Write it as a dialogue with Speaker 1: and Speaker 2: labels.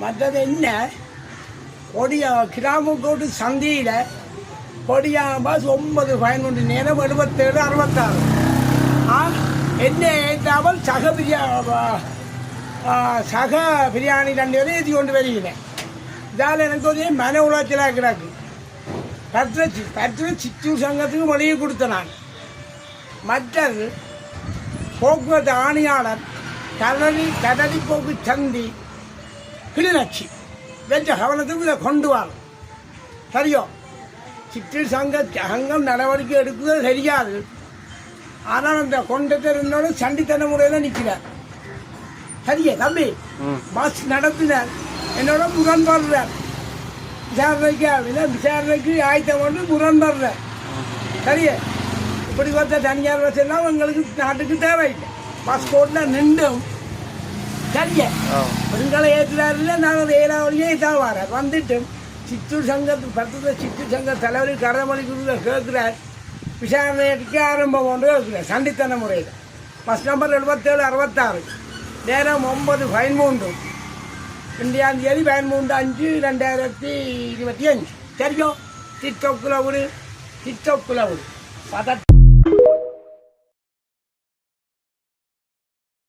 Speaker 1: மற்றது என்ன கொடியா கிராமக்கோட்டு சந்தியில் கொடியா பாஸ் 9 11 நேரம் 77 66 என்ன ஏற்றாமல் சக பிரியாணி 2 பேரும் ஏற்றி கொண்டு வருகிறேன். இதால் எனக்கு ஒரு மன உளைச்சலாக கிடக்கு. பற்ற சித்தூர் சங்கத்துக்கு மொழியை கொடுத்த நான். மற்றது போக்குவரத்து ஆணையாளர் கடலி போக்கு சந்தி கிளிநொச்சி வெற்ற கவனத்துக்கு இதை கொண்டு வரும். சரியோ சித்தூர் சங்கம் நடவடிக்கை எடுக்குறது சரியாது. ஆனால் அந்த கொண்டத்தை இருந்தோட சண்டித்தன முறையில் நிற்கிறார். சரியா தம்பி பஸ் நடத்தினார் என்னோட முரண்படுறார். விசாரணைக்கு ஆயத்தம் கொண்டு முரண்படுறார். சரியா இப்படி பார்த்த தனியார் பஸ் எல்லாம் எங்களுக்கு நாட்டுக்கு தேவையில்லை. பாஸ்போர்ட்டில் நின்றும் சரியா பெண்களை ஏற்றுறாருல நாங்கள் 7ஆம் வழியே தான் வரார். வந்துட்டு சித்தூர் சங்கத்து சித்தூர் சங்க தலைவர் கரமொழி குருவை கேட்கிறார். விசாரணைக்கு ஆரம்பம் கொண்டு கேட்கிறார் சண்டித்தன முறையில். பஸ் நம்பர் 77 66 நேரம் 9:13 2ஆம் தேதி 13/5/2025. தெரியும் டிக்டாக்கில் விடு